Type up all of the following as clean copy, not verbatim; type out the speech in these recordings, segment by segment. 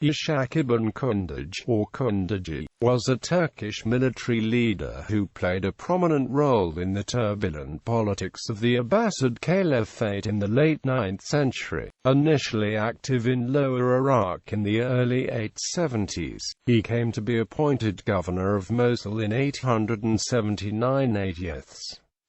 Ishaq ibn Kundaj, or Kundajiq, was a Turkish military leader who played a prominent role in the turbulent politics of the Abbasid Caliphate in the late 9th century. Initially active in Lower Iraq in the early 870s, he came to be appointed governor of Mosul in 879.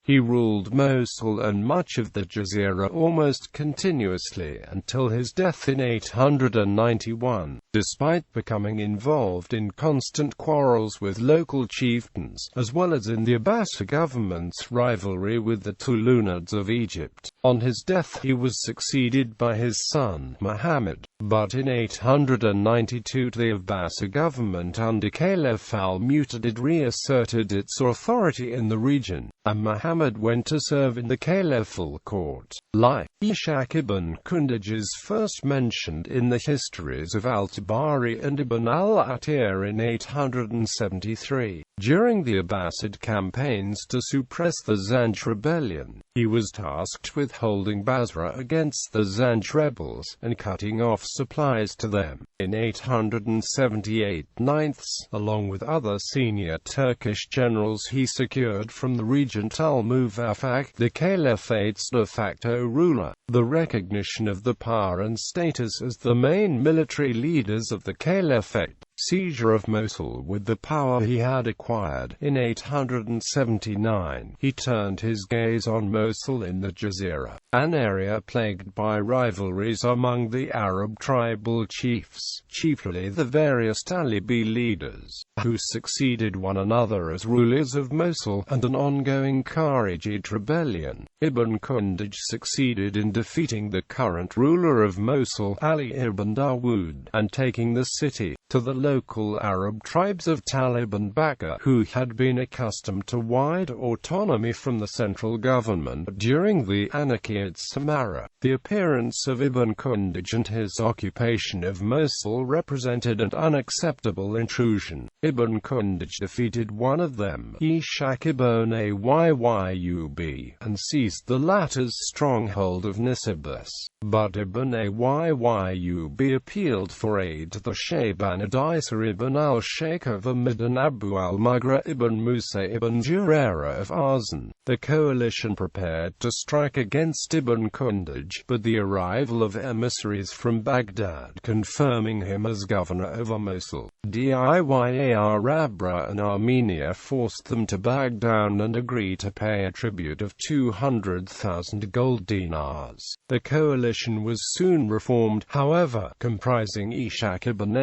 He ruled Mosul and much of the Jazira almost continuously until his death in 891, despite becoming involved in constant quarrels with local chieftains, as well as in the Abbasid government's rivalry with the Tulunids of Egypt. On his death he was succeeded by his son, Muhammad, but in 892 the Abbasid government under Caliph al-Mu'tadid reasserted its authority in the region, and Muhammad went to serve in the caliphal court. Life. Ishaq ibn Kundaj is first mentioned in the histories of al-Tabari and Ibn al-Athir in 873. During the Abbasid campaigns to suppress the Zanj rebellion, he was tasked with holding Basra against the Zanj rebels, and cutting off supplies to them. In 878, along with other senior Turkish generals, he secured from the regent al-Muwaffaq, the caliphate's de facto ruler, the recognition of the power and status as the main military leaders of the caliphate. Seizure of Mosul. With the power he had acquired in 879, he turned his gaze on Mosul in the Jazira, an area plagued by rivalries among the Arab tribal chiefs, chiefly the various Talibi leaders, who succeeded one another as rulers of Mosul, and an ongoing Kharijite rebellion. Ibn Kundaj succeeded in defeating the current ruler of Mosul, Ali ibn Dawood, and taking the city. To the local Arab tribes of Talib and Bakka, who had been accustomed to wide autonomy from the central government during the anarchy at Samarra. The appearance of Ibn Kundaj and his occupation of Mosul represented an unacceptable intrusion. Ibn Kundaj defeated one of them, Ishaq ibn Ayyub, and seized the latter's stronghold of Nisibis. But Ibn Ayyub appealed for aid to the Shayban Isa ibn al-Shaykh of Ahmad and Abu al-Magra ibn Musa ibn Jurayra of Arzan. The coalition prepared to strike against Ibn Kundaj, but the arrival of emissaries from Baghdad confirming him as governor over Mosul, Rabra and Armenia forced them to back down and agree to pay a tribute of 200,000 gold dinars. The coalition was soon reformed, however, comprising Ishaq ibn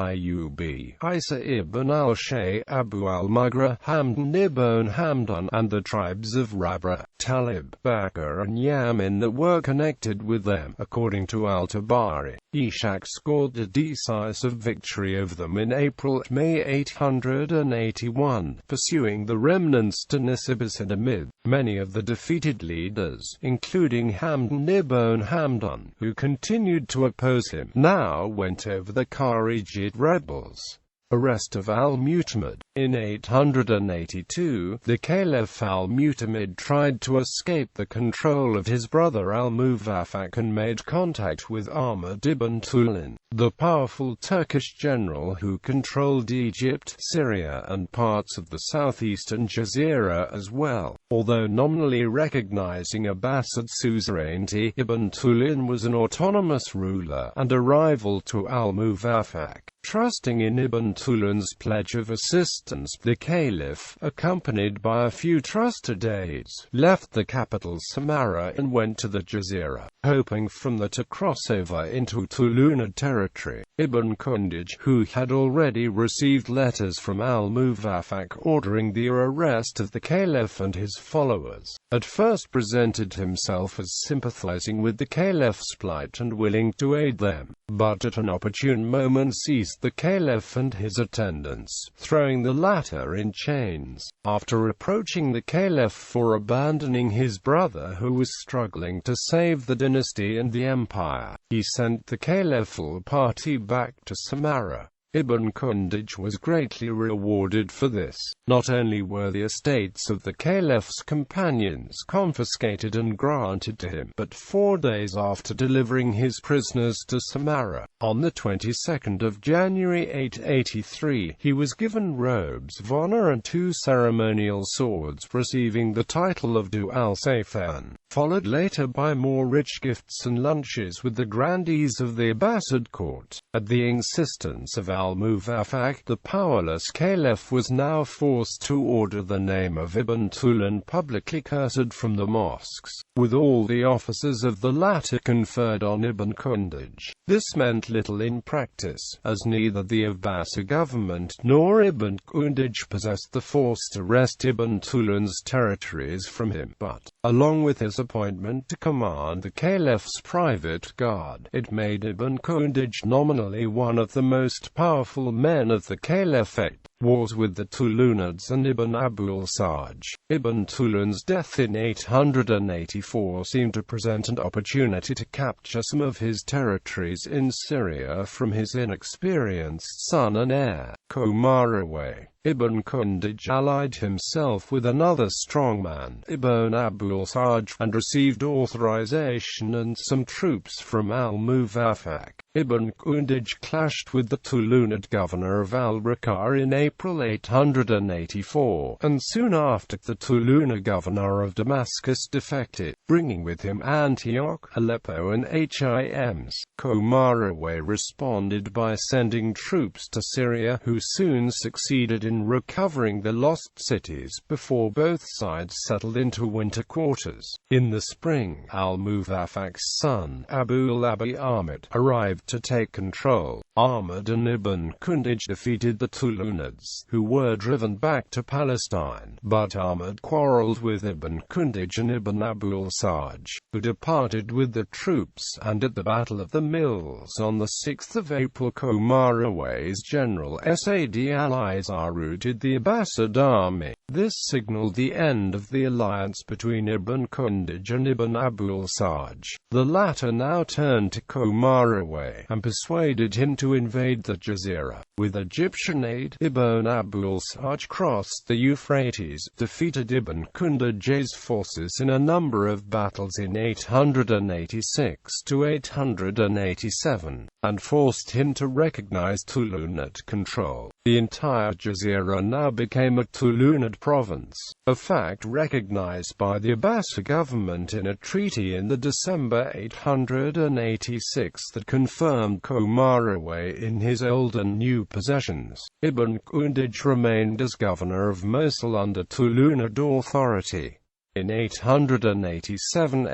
Ayyub, Isa ibn al-Shay, Abu al-Magra, Hamdan ibn Hamdan, and the tribes of Rabra, Talib, Bakka and Yamin that were connected with them. According to al-Tabari, Ishaq scored a decisive victory over them in April-May 881, pursuing the remnants to Nisibis and amid many of the defeated leaders, including Hamdan ibn Hamdan, who continued to oppose him, now went over the Kharijite rebels. Arrest of al-Mu'tamid. In 882, the Caliph al-Mu'tamid tried to escape the control of his brother al-Muwaffaq and made contact with Ahmad ibn Tulun, the powerful Turkish general who controlled Egypt, Syria and parts of the southeastern Jazira as well. Although nominally recognizing Abbasid suzerainty, Ibn Tulun was an autonomous ruler and a rival to al-Muwaffaq. Trusting in Ibn Tulun's pledge of assistance, the Caliph, accompanied by a few trusted aides, left the capital Samarra and went to the Jazira, hoping from there to cross over into Tulunid territory. Ibn Kundaj, who had already received letters from al-Muwaffaq ordering the arrest of the Caliph and his followers, at first presented himself as sympathizing with the Caliph's plight and willing to aid them, but at an opportune moment seized the Caliph and his attendants, throwing the latter in chains. After reproaching the Caliph for abandoning his brother who was struggling to save the dynasty and the empire, he sent the caliphal party back to Samarra. Ibn Kundaj was greatly rewarded for this. Not only were the estates of the Caliph's companions confiscated and granted to him, but 4 days after delivering his prisoners to Samarra, on the 22nd of January 883, he was given robes of honor and 2 ceremonial swords, receiving the title of Du al-Sayfain, followed later by more rich gifts and lunches with the grandees of the Abbasid court. At the insistence of al-Muwaffaq, the powerless caliph was now forced to order the name of Ibn Tulun publicly cursed from the mosques, with all the offices of the latter conferred on Ibn Kundaj. This meant little in practice, as neither the Abbasid government nor Ibn Kundaj possessed the force to wrest Ibn Tulun's territories from him, but, along with his appointment to command the caliph's private guard, it made Ibn Kundaj nominally one of the most powerful men of the caliphate. Wars with the Tulunids and Ibn Abul-Saj. Ibn Tulun's death in 884 seemed to present an opportunity to capture some of his territories in Syria from his inexperienced son and heir, Qomaraway. Ibn Kundaj allied himself with another strongman, Ibn Abul-Saj, and received authorization and some troops from al-Muwaffaq. Ibn Kundaj clashed with the Tulunid governor of al-Raqqa in April 884, and soon after the Tulunid governor of Damascus defected, bringing with him Antioch, Aleppo and Hims. Qomaraway responded by sending troops to Syria, who soon succeeded in recovering the lost cities before both sides settled into winter quarters. In the spring, al-Muwaffaq's son, Abu Ahmad, arrived to take control. Ahmad and Ibn Kundaj defeated the Tulunids, who were driven back to Palestine, but Ahmad quarreled with Ibn Kundaj and Ibn Abul-Saj, who departed with the troops, and at the Battle of the Mills on the 6th of April, Qomaraway's general Sad al-Izar routed the Abbasid army. This signaled the end of the alliance between Ibn Kundaj and Ibn Abul-Saj. The latter now turned to Qomaraway and persuaded him to invade the Jazira. With Egyptian aid, Ibn Abul-Saj crossed the Euphrates, defeated Ibn Kundaj's forces in a number of battles in 886 to 887, and forced him to recognize Tulunid control. The entire Jazira now became a Tulunid province, a fact recognized by the Abbasid government in a treaty in the December 886 that confirmed Qomaraway in his old and new possessions. Ibn Kundaj remained as governor of Mosul under Tulunid authority. In 887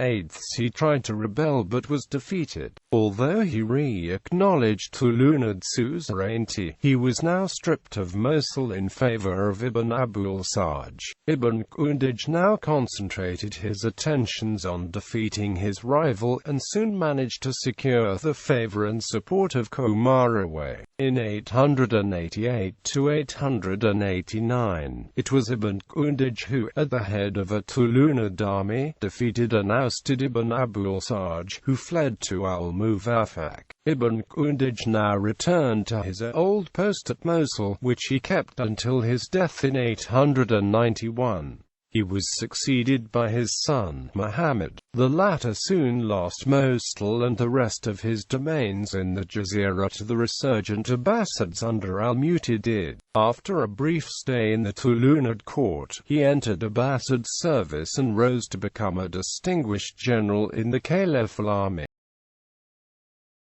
he tried to rebel but was defeated. Although he re-acknowledged Tulunid suzerainty, he was now stripped of Mosul in favor of Ibn Abul-Saj. Ibn Kundaj now concentrated his attentions on defeating his rival, and soon managed to secure the favor and support of Qomaraway. In 888 to 889, it was Ibn Kundaj who, at the head of a Tulunid army, defeated and ousted Ibn Abul-Saj, who fled to al-Muwaffaq. Ibn Kundaj now returned to his old post at Mosul, which he kept until his death in 891. He was succeeded by his son, Muhammad. The latter soon lost Mosul and the rest of his domains in the Jazira to the resurgent Abbasids under al-Mu'tadid. After a brief stay in the Tulunid court, he entered Abbasid service and rose to become a distinguished general in the caliphal army.